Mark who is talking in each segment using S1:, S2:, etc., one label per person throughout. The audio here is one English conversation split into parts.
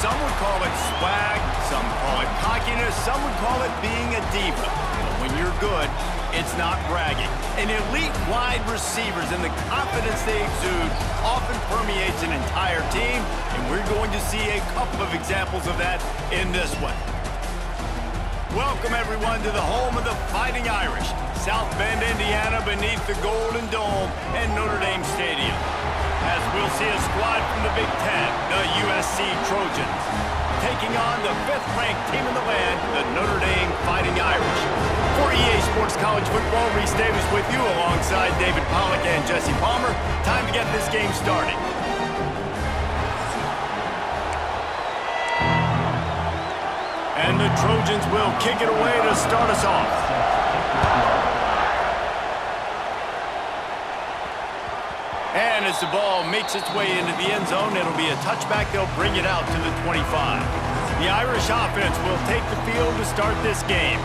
S1: Some would call it swag, some call it cockiness, some would call it being a diva. But when you're good, it's not bragging. And elite wide receivers and the confidence they exude often permeates an entire team, and we're going to see a couple of examples of that in this one. Welcome, everyone, to the home of the Fighting Irish, South Bend, Indiana, beneath the Golden Dome and Notre Dame Stadium. As we'll see a squad from the Big Ten, the USC Trojans, taking on the 5th-ranked team in the land, the Notre Dame Fighting Irish. For EA Sports College Football, Reese Davis with you alongside David Pollack and Jesse Palmer. Time to get this game started. And the Trojans will kick it away to start us off. And as the ball makes its way into the end zone, it'll be a touchback. They'll bring it out to the 25. The Irish offense will take the field to start this game.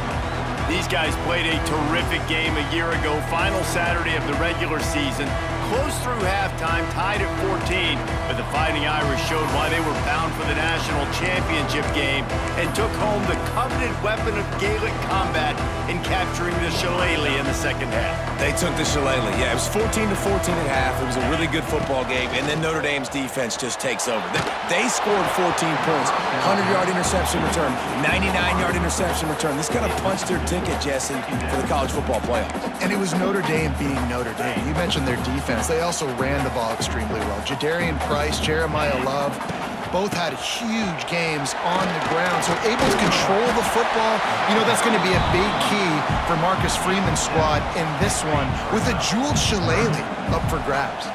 S1: These guys played a terrific game a year ago, final Saturday of the regular season. Close through halftime, tied at 14, but the Fighting Irish showed why they were bound for the national championship game and took home the coveted weapon of Gaelic combat in capturing the shillelagh in the second half.
S2: They took the shillelagh. Yeah, it was 14-14 at half. It was a really good football game, and then Notre Dame's defense just takes over. They scored 14 points, 100-yard interception return, 99-yard interception return. This kind of punched their ticket, Jesse, for the college football playoff.
S3: And it was Notre Dame being Notre Dame. You mentioned their defense. They also ran the ball extremely well. Jadarian Price, Jeremiah Love, both had huge games on the ground. So able to control the football, you know, that's going to be a big key for Marcus Freeman's squad in this one, with a jeweled shillelagh up for grabs.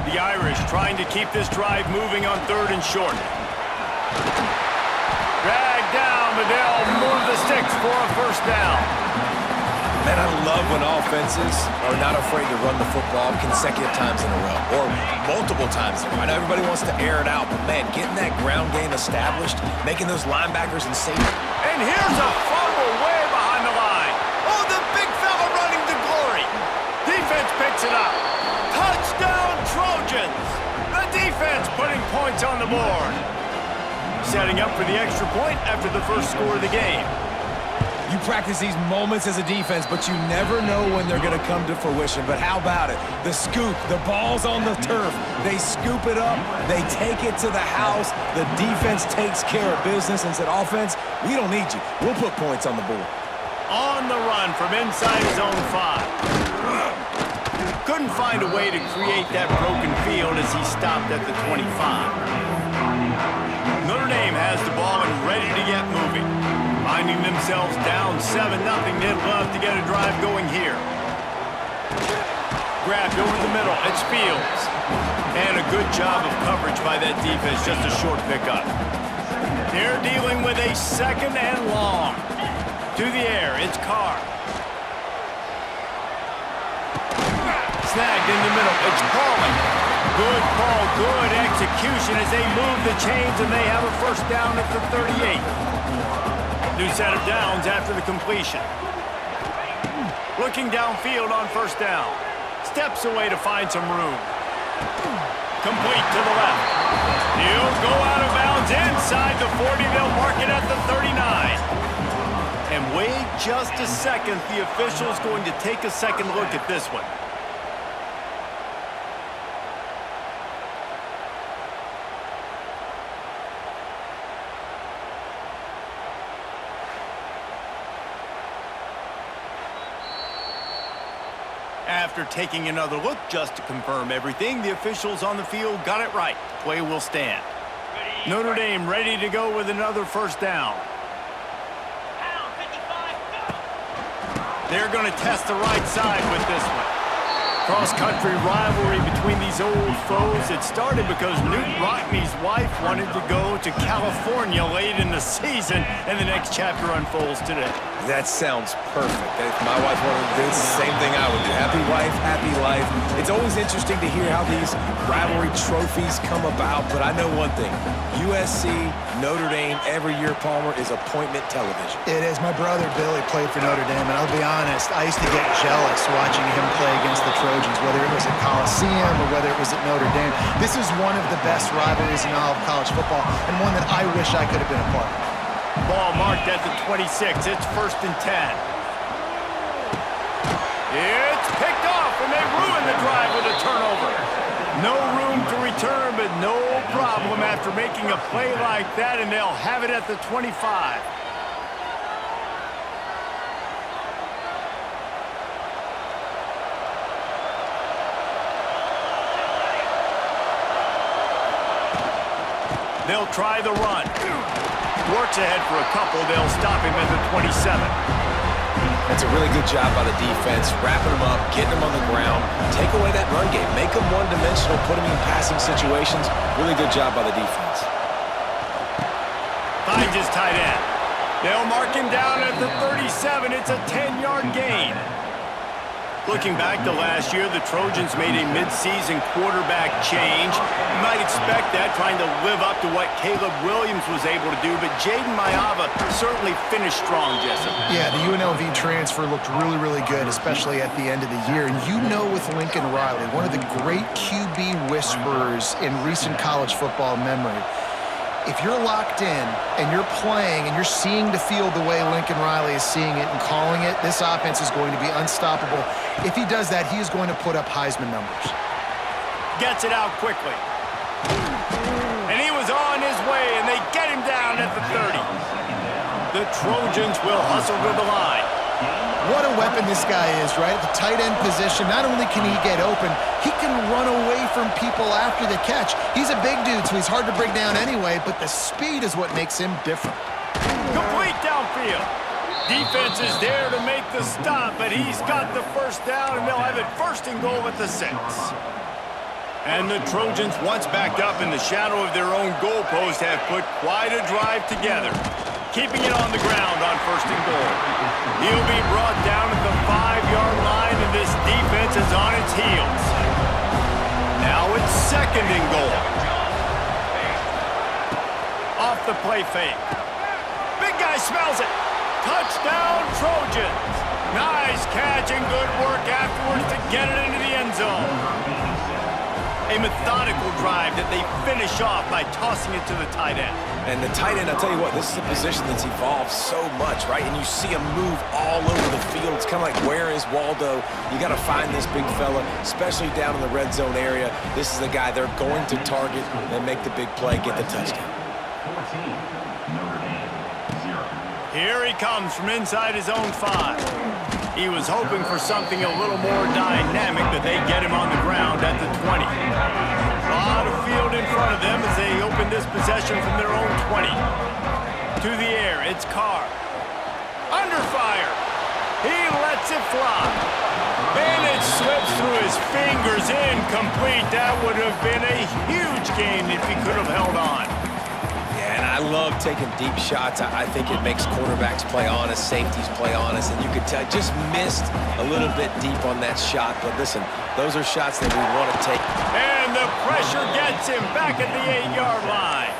S1: The Irish trying to keep this drive moving on 3rd and short. Drag down, but they'll move the sticks for a first down.
S2: Man, I love when offenses are not afraid to run the football consecutive times in a row, or multiple times in a row. I know everybody wants to air it out, but man, getting that ground game established, making those linebackers and safety.
S1: And here's a fumble way behind the line. Oh, the big fella running to glory. Defense picks it up. Touchdown, Trojans. The defense putting points on the board. Setting up for the extra point after the first score of the game.
S2: You practice these moments as a defense, but you never know when they're going to come to fruition. But how about it? The scoop, the ball's on the turf. They scoop it up. They take it to the house. The defense takes care of business and said, offense, we don't need you. We'll put points on the board.
S1: On the run from inside zone 5. Couldn't find a way to create that broken field as he stopped at the 25. Notre Dame has the ball and ready to get moving. Finding themselves down 7-0, they'd love to get a drive going here. Grabbed over the middle, it's Fields. And a good job of coverage by that defense, just a short pickup. They're dealing with a 2nd and long. To the air, it's Carr. Snagged in the middle, it's Pauling. Good call, good execution as they move the chains and they have a first down at the 38. New set of downs after the completion. Looking downfield on first down. Steps away to find some room. Complete to the left. He'll go out of bounds inside the 40. They'll mark it at the 39. And wait just a second. The official's going to take a second look at this one. After taking another look just to confirm everything, the officials on the field got it right. Play will stand. Notre Dame ready to go with another first down. They're going to test the right side with this one. Cross-country rivalry between these old foes. It started because Newt Rockne's wife wanted to go to California late in the season, and the next chapter unfolds today.
S2: That sounds perfect. If my wife wanted to do the same thing I would do. Happy wife, happy life. It's always interesting to hear how these rivalry trophies come about, but I know one thing. USC, Notre Dame, every year, Palmer, is appointment television.
S3: It is. My brother Billy played for Notre Dame, and I'll be honest, I used to get jealous watching him play against the Trojans. Trojans, whether it was at Coliseum or whether it was at Notre Dame. This is one of the best rivalries in all of college football, and one that I wish I could have been a part of.
S1: Ball marked at the 26. It's 1st and 10. It's picked off, and they ruin the drive with a turnover. No room to return, but no problem after making a play like that, and they'll have it at the 25. They'll try the run. Works ahead for a couple. They'll stop him at the 27.
S2: That's a really good job by the defense, wrapping them up, getting them on the ground, take away that run game, make them one-dimensional, put them in passing situations. Really good job by the defense.
S1: Finds his tight end. They'll mark him down at the 37. It's a 10-yard gain. Looking back to last year, the Trojans made a mid-season quarterback change. You might expect that, trying to live up to what Caleb Williams was able to do, but Jaden Mayava certainly finished strong, Jesse.
S3: Yeah, the UNLV transfer looked really, really good, especially at the end of the year. And you know, with Lincoln Riley, one of the great QB whisperers in recent college football memory, if you're locked in and you're playing and you're seeing the field the way Lincoln Riley is seeing it and calling it, this offense is going to be unstoppable. If he does that, he is going to put up Heisman numbers.
S1: Gets it out quickly. And he was on his way, and they get him down at the 30. The Trojans will hustle to the line.
S3: What a weapon this guy is, right? At the tight end position, not only can he get open, he can run away from people after the catch. He's a big dude, so he's hard to bring down anyway, but the speed is what makes him different.
S1: Complete downfield. Defense is there to make the stop, but he's got the first down, and they'll have it 1st and goal at the 6. And the Trojans, once backed up in the shadow of their own goalpost, have put quite a drive together, keeping it on the ground on 1st and goal. He'll be brought down at the 5-yard line, and this defense is on its heels. Now it's 2nd and goal. Off the play fake. Big guy smells it. Touchdown, Trojans. Nice catch and good work afterwards to get it into the end zone. A methodical drive that they finish off by tossing it to the tight end.
S2: And the tight end, I'll tell you what, this is a position that's evolved so much, right? And you see him move all over the field. It's kind of like, where is Waldo? You got to find this big fella, especially down in the red zone area. This is the guy they're going to target and make the big play, get the touchdown.
S1: Here he comes from inside his own 5. He was hoping for something a little more dynamic, but they get him on the ground at the 20. A lot of field in front of them as they open this possession from their own 20. To the air, it's Carr. Under fire. He lets it fly. And it slips through his fingers, incomplete. That would have been a huge game if he could have held on.
S2: And I love taking deep shots. I think it makes quarterbacks play honest, safeties play honest, and you could tell just missed a little bit deep on that shot. But listen, those are shots that we want to take.
S1: And the pressure gets him back at the 8-yard line.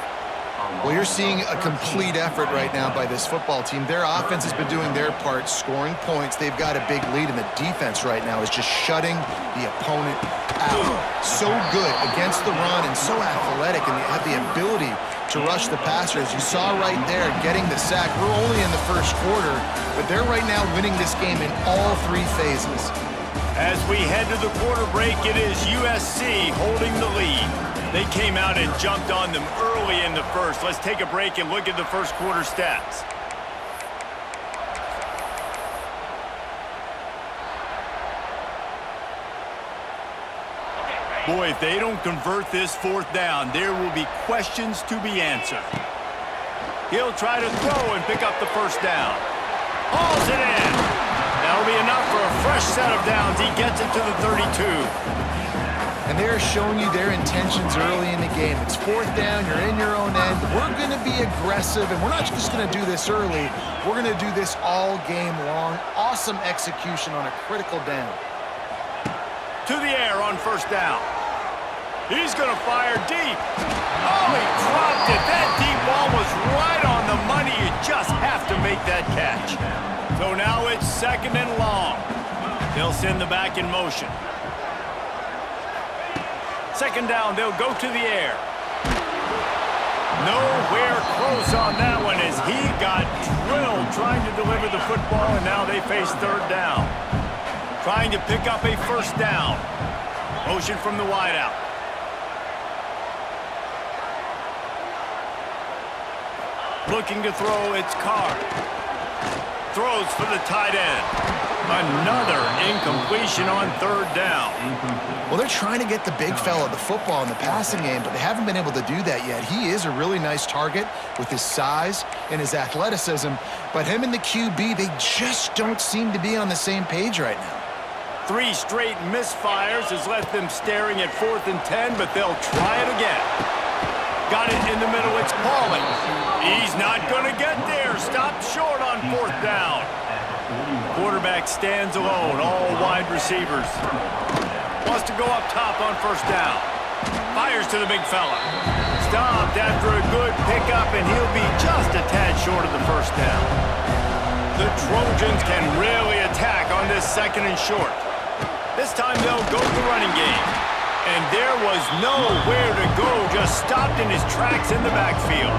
S3: Well, you're seeing a complete effort right now by this football team. Their offense has been doing their part, scoring points. They've got a big lead, and the defense right now is just shutting the opponent out. So good against the run and so athletic, and they have the ability to rush the passer. As you saw right there, getting the sack. We're only in the 1st quarter, but they're right now winning this game in all 3 phases.
S1: As we head to the quarter break, it is USC holding the lead. They came out and jumped on them early in the 1st. Let's take a break and look at the 1st quarter stats. Boy, if they don't convert this 4th down, there will be questions to be answered. He'll try to throw and pick up the 1st down. Hauls it in. That'll be enough for a fresh set of downs. He gets it to the 32.
S3: And they're showing you their intentions early in the game. It's 4th down, you're in your own end. We're going to be aggressive, and we're not just going to do this early. We're going to do this all game long. Awesome execution on a critical down.
S1: To the air on 1st down. He's going to fire deep. Oh, he dropped it. That deep ball was right on the money. You just have to make that catch. So now it's 2nd and long. They'll send the back in motion. second down, they'll go to the air. Nowhere close on that one as he got drilled trying to deliver the football, and now they face third down. Trying to pick up a first down. Motion from the wideout. Looking to throw, it's Carr. Throws for the tight end. Another incompletion on third down.
S3: Well, they're trying to get the big fella the football in the passing game, but they haven't been able to do that yet. He is a really nice target with his size and his athleticism, but him and the QB, they just don't seem to be on the same page right now.
S1: 3 straight misfires has left them staring at 4th and 10, but they'll try it again. Got it in the middle, it's Pauling. He's not going to get there. Stopped short on 4th down. Quarterback stands alone, all wide receivers. Wants to go up top on first down. Fires to the big fella. Stopped after a good pickup, and he'll be just a tad short of the first down. The Trojans can really attack on this second and short. This time they'll go to the running game. And there was nowhere to go, just stopped in his tracks in the backfield.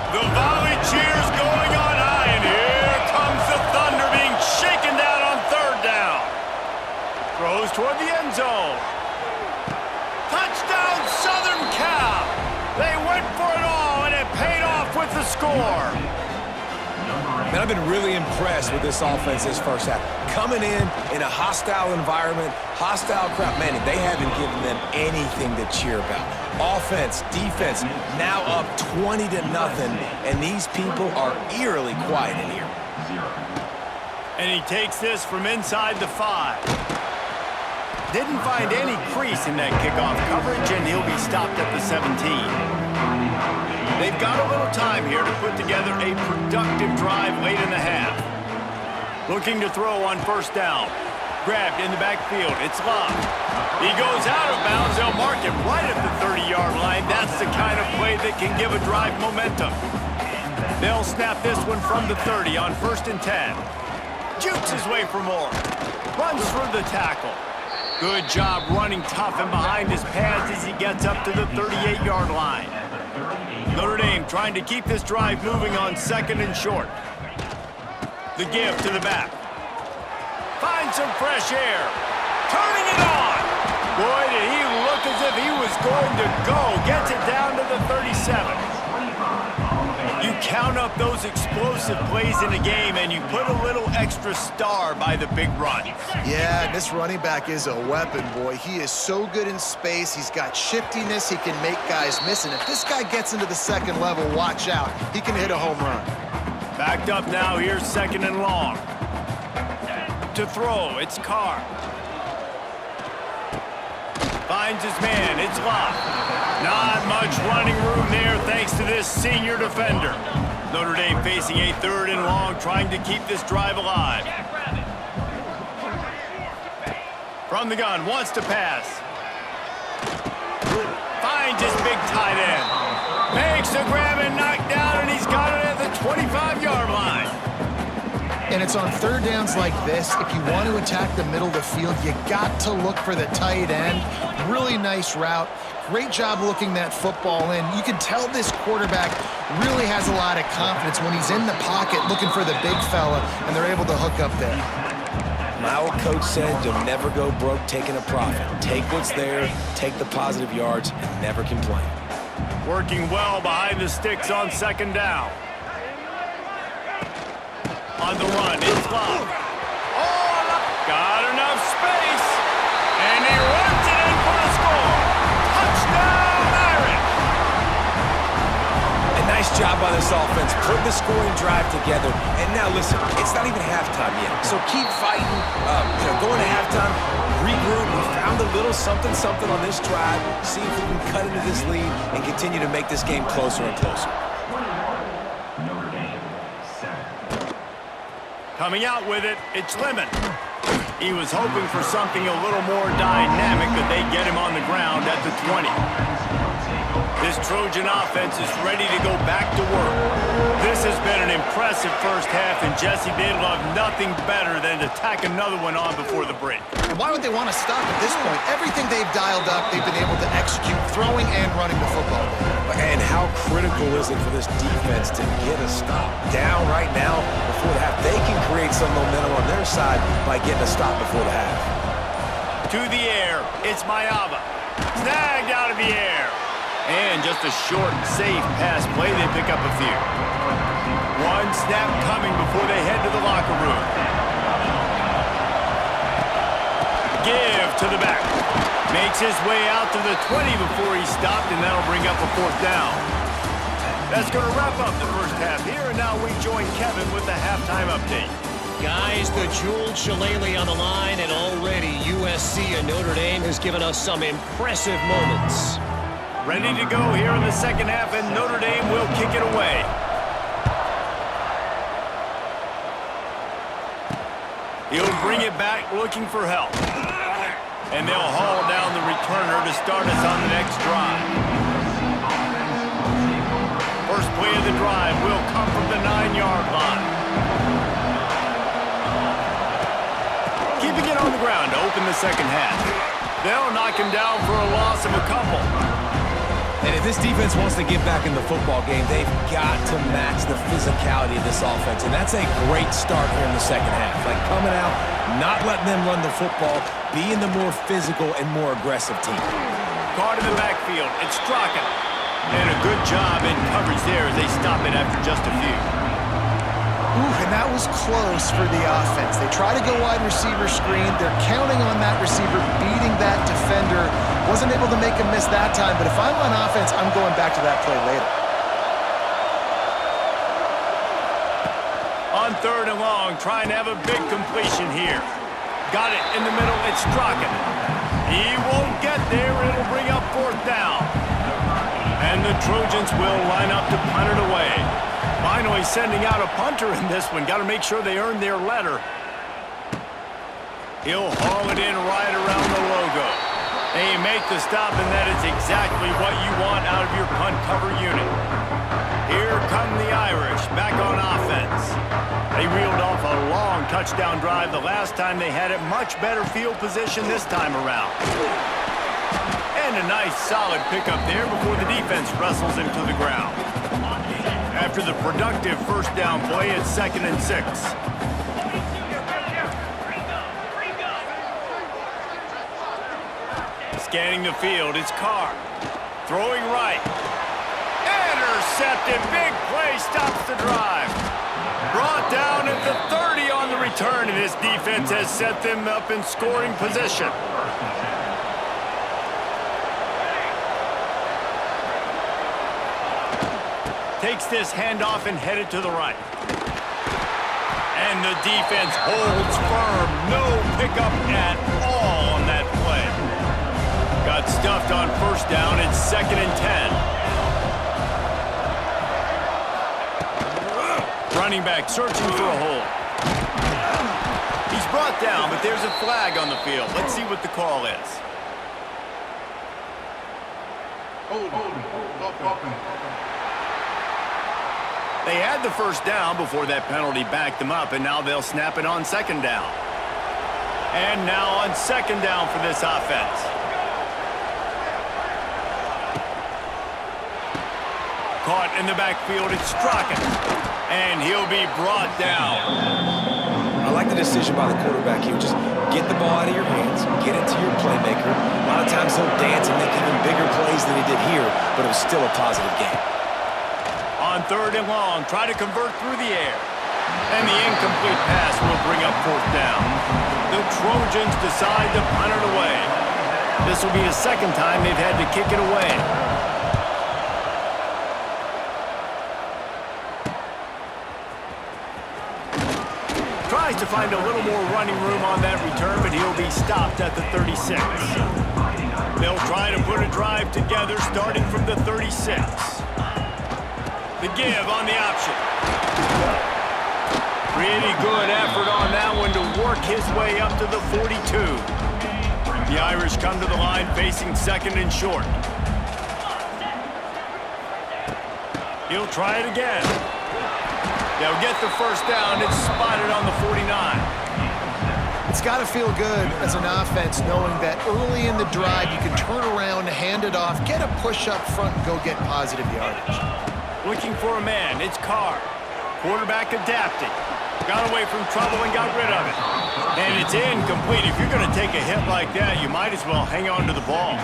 S1: The volley cheers going on high, and here comes the thunder being shaken down on third down. Throws toward the end zone. Touchdown, Southern Cal. They went for it all, and it paid off with the score.
S2: Man, I've been really impressed with this offense this first half. Coming in a hostile environment, hostile crowd, man, they haven't given them anything to cheer about. Offense, defense, now up 20-0, and these people are eerily quiet in here.
S1: And he takes this from inside the 5. Didn't find any crease in that kickoff coverage, and he'll be stopped at the 17. They've got a little time here to put together a productive drive late in the half. Looking to throw on first down. Grabbed in the backfield. It's Love. He goes out of bounds. They'll mark him right at the 30-yard line. That's the kind of play that can give a drive momentum. They'll snap this one from the 30 on 1st and 10. Jukes his way for more. Runs through the tackle. Good job running tough and behind his pads as he gets up to the 38-yard line. Notre Dame trying to keep this drive moving on 2nd and short. The give to the back. Finds some fresh air. Turning it on. Boy, did he look as if he was going to go. Gets it down to the 37. You count up those explosive plays in a game, and you put a little extra star by the big run.
S3: Yeah, this running back is a weapon, boy. He is so good in space. He's got shiftiness. He can make guys miss. And if this guy gets into the second level, watch out. He can hit a home run.
S1: Backed up now, here's 2nd and long. To throw, it's Carr. Finds his man, it's Love. Not much running room there thanks to this senior defender. Notre Dame facing a 3rd and long, trying to keep this drive alive. From the gun, wants to pass. Finds his big tight end. Makes the grab and knocked down, and he's got it at the 25-yard line.
S3: And it's on 3rd downs like this. If you want to attack the middle of the field, you got to look for the tight end. Really nice route. Great job looking that football in. You can tell this quarterback really has a lot of confidence when he's in the pocket looking for the big fella, and they're able to hook up there.
S2: My old coach said you'll never go broke taking a profit. Take what's there, take the positive yards, and never complain.
S1: Working well behind the sticks on 2nd down. On the run, it's Love. Oh, got enough space, and he runs it in for the score. Touchdown, Irish!
S2: A nice job by this offense, putting the scoring drive together. And now listen, it's not even halftime yet, so keep fighting. Going to halftime, regroup. We found a little something on this drive. See if we can cut into this lead and continue to make this game closer and closer.
S1: Coming out with it, it's Lemon. He was hoping for something a little more dynamic, but they get him on the ground at the 20. This Trojan offense is ready to go back to work. This has been an impressive first half, and Jesse, they'd love nothing better than to tack another one on before the break.
S3: And why would they want to stop at this point? Everything they've dialed up, they've been able to execute, throwing and running the football.
S2: And how critical is it for this defense to get a stop down right now before the half? They can create some momentum on their side by getting a stop before the half.
S1: To the air, it's Mayava. Snagged out of the air. And just a short, safe pass play, they pick up a few. One snap coming before they head to the locker room. Give to the back. Makes his way out to the 20 before he stopped, and that'll bring up a fourth down. That's going to wrap up the first half here, and now we join Kevin with the halftime update.
S4: Guys, the jeweled shillelagh on the line, and already USC and Notre Dame has given us some impressive moments.
S1: Ready to go here in the second half, and Notre Dame will kick it away. He'll bring it back looking for help. And they'll haul down the returner to start us on the next drive. First play of the drive will come from the 9-yard line. Keeping it on the ground to open the second half. They'll knock him down for a loss of a couple.
S2: And if this defense wants to get back in the football game, they've got to match the physicality of this offense. And that's a great start here in the second half. Like coming out, not letting them run the football, being the more physical and more aggressive team.
S1: Caught in the backfield, it's Straka. And a good job in coverage there as they stop it after just a few.
S3: Ooh, and that was close for the offense. They try to go wide receiver screen. They're counting on that receiver beating that defender. Wasn't able to make him miss that time, but if I'm on offense, I'm going back to that play later.
S1: On third and long, trying to have a big completion here. Got it in the middle, it's Straka. He won't get there, it'll bring up fourth down. And the Trojans will line up to punt it away. Finally sending out a punter in this one. Got to make sure they earn their letter. He'll haul it in right around the logo. They make the stop, and that is exactly what you want out of your punt cover unit. Here come the Irish, back on offense. They reeled off a long touchdown drive the last time they had it. Much better field position this time around. And a nice solid pickup there before the defense wrestles him to the ground. After the productive first down play, it's 2nd and 6. Scanning the field, it's Carr. Throwing right. Intercepted, big play, stops the drive. Brought down at the 30 on the return, and this defense has set them up in scoring position. Takes this handoff and headed to the right. And the defense holds firm. No pickup at all on that play. Got stuffed on first down. It's 2nd and 10. Running back searching for a hole. He's brought down, but there's a flag on the field. Let's see what the call is. They had the first down before that penalty backed them up, and now they'll snap it on 2nd down. And now on 2nd down for this offense. Caught in the backfield, it's Straka. And he'll be brought down.
S2: I like the decision by the quarterback here. Just get the ball out of your hands, get it to your playmaker. A lot of times he'll dance and make even bigger plays than he did here, but it was still a positive game.
S1: On 3rd and long, try to convert through the air. And the incomplete pass will bring up 4th down. The Trojans decide to punt it away. This will be the 2nd time they've had to kick it away. Tries to find a little more running room on that return, but he'll be stopped at the 36. They'll try to put a drive together starting from the 36. The give on the option. Pretty good effort on that one to work his way up to the 42. The Irish come to the line facing 2nd and short. He'll try it again. They'll get the first down. It's spotted on the 49.
S3: It's got to feel good as an offense knowing that early in the drive you can turn around, hand it off, get a push up front, and go get positive yardage.
S1: Looking for a man. It's Carr. Quarterback adapting. Got away from trouble and got rid of it. And it's incomplete. If you're going to take a hit like that, you might as well hang on to the ball.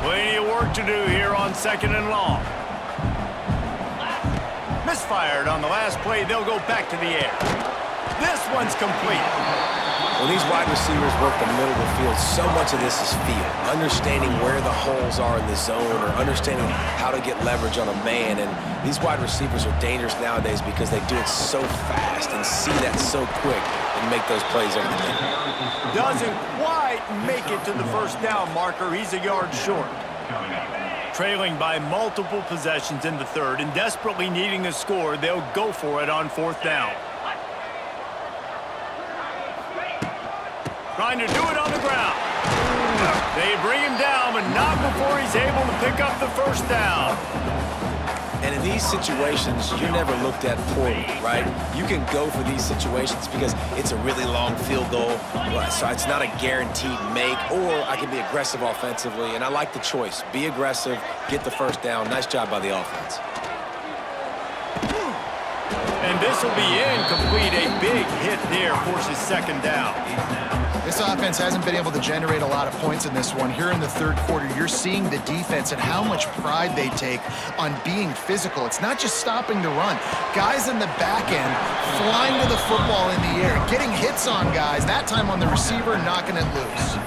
S1: Plenty of work to do here on 2nd and long. Misfired on the last play. They'll go back to the air. This one's complete.
S2: When these wide receivers work the middle of the field, so much of this is feel. Understanding where the holes are in the zone or understanding how to get leverage on a man. And these wide receivers are dangerous nowadays because they do it so fast and see that so quick and make those plays over the middle.
S1: Doesn't quite make it to the first down marker. He's a yard short. Trailing by multiple possessions in the third and desperately needing a score, they'll go for it on 4th down. Trying to do it on the ground. They bring him down, but not before he's able to pick up the first down.
S2: And in these situations, you're never looked at poorly, right? You can go for these situations because it's a really long field goal, so it's not a guaranteed make, or I can be aggressive offensively, and I like the choice. Be aggressive, get the first down. Nice job by the offense.
S1: And this will be incomplete. A big hit there forces 2nd down.
S3: This offense hasn't been able to generate a lot of points in this one. Here in the third quarter, you're seeing the defense and how much pride they take on being physical. It's not just stopping to run. Guys in the back end flying to the football in the air, getting hits on guys, that time on the receiver, knocking it loose.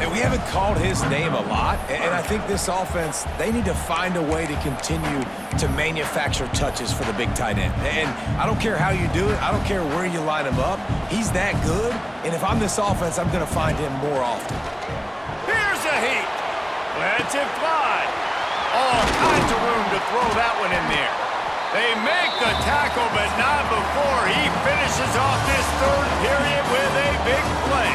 S2: And we haven't called his name a lot, and I think this offense, they need to find a way to continue to manufacture touches for the big tight end. And I don't care how you do it. I don't care where you line him up. He's that good, and if I'm this offense, I'm going to find him more often.
S1: Here's a heat. Lets it fly. All kinds of room to throw that one in there. They make the tackle, but not before he finishes off this third period with a big play.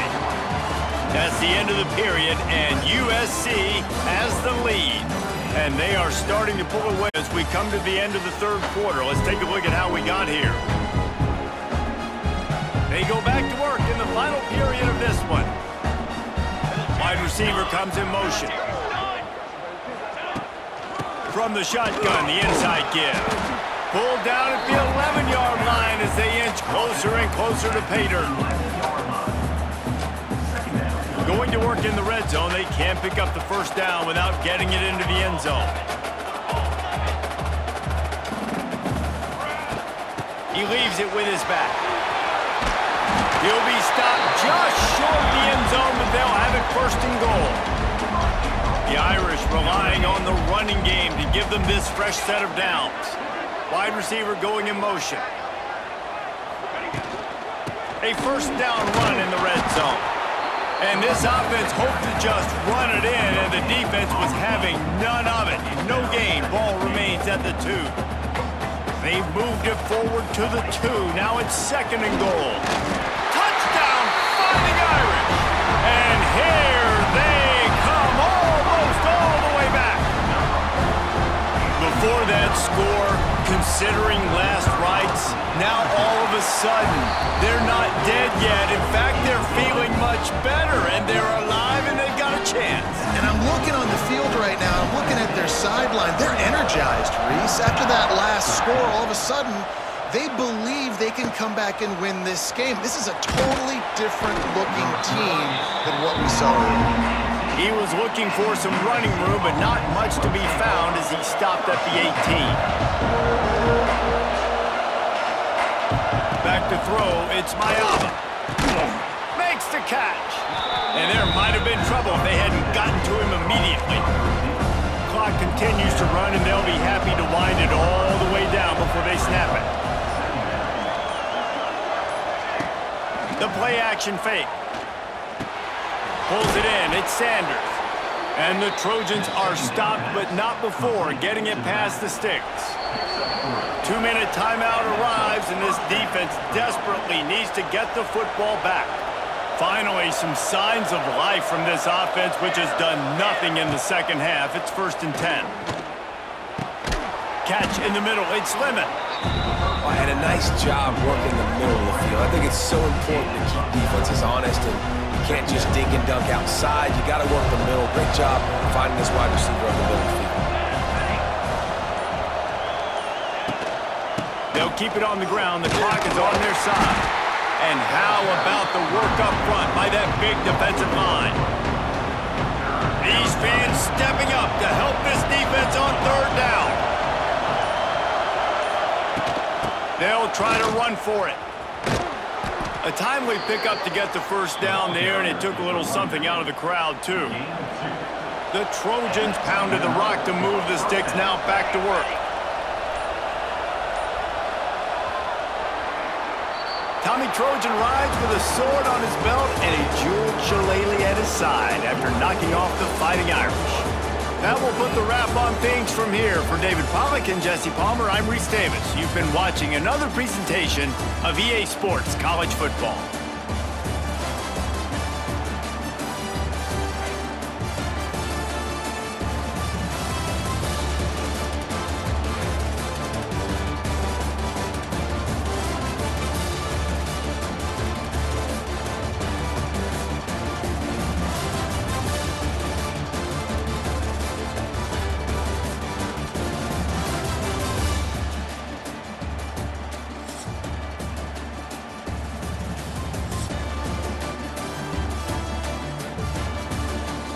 S1: That's the end of the period, and USC has the lead. And they are starting to pull away as we come to the end of the third quarter. Let's take a look at how we got here. They go back to work in the final period of this one. Wide receiver comes in motion. From the shotgun, the inside give. Pulled down at the 11-yard line as they inch closer and closer to pay dirt. Going to work in the red zone, they can't pick up the first down without getting it into the end zone. He leaves it with his back. He'll be stopped just short of the end zone, but they'll have it 1st and goal. The Irish relying on the running game to give them this fresh set of downs. Wide receiver going in motion. A 1st down run in the red zone. And this offense hoped to just run it in, and the defense was having none of it. No gain. Ball remains at the 2. They've moved it forward to the 2. Now it's 2nd and goal. Touchdown, Fighting Irish! And here they come almost all the way back. Before that score, considering last rites, now all of a sudden, they're not dead yet. In fact, they're feeling much better, and they're alive, and they've got a chance.
S3: And I'm looking on the field right now. I'm looking at their sideline. They're energized, Reese. After that last score, all of a sudden, they believe they can come back and win this game. This is a totally different-looking team than what we saw earlier.
S1: He was looking for some running room, but not much to be found as he stopped at the 18. Back to throw, it's Mayava. Makes the catch. And there might have been trouble if they hadn't gotten to him immediately. Clock continues to run, and they'll be happy to wind it all the way down before they snap it. The play action fake. Pulls it in, it's Sanders. And the Trojans are stopped, but not before getting it past the sticks. 2-minute timeout arrives, and this defense desperately needs to get the football back. Finally, some signs of life from this offense, which has done nothing in the second half. It's 1st and 10. catch in the middle. It's Lemon.
S2: And a nice job working the middle of the field. I think it's so important to keep defenses honest, and you can't just dink and dunk outside. You got to work the middle. Great job finding this wide receiver on the middle of the field.
S1: They'll keep it on the ground. The clock is on their side. And how about the work up front by that big defensive line? These fans stepping up to help this defense on third down. They'll try to run for it. A timely pickup to get the first down there, and it took a little something out of the crowd, too. The Trojans pounded the rock to move the sticks, now back to work. Tommy Trojan rides with a sword on his belt and a jeweled shillelagh at his side after knocking off the Fighting Irish. That will put the wrap on things from here. For David Pollack and Jesse Palmer, I'm Reese Davis. You've been watching another presentation of EA Sports College Football.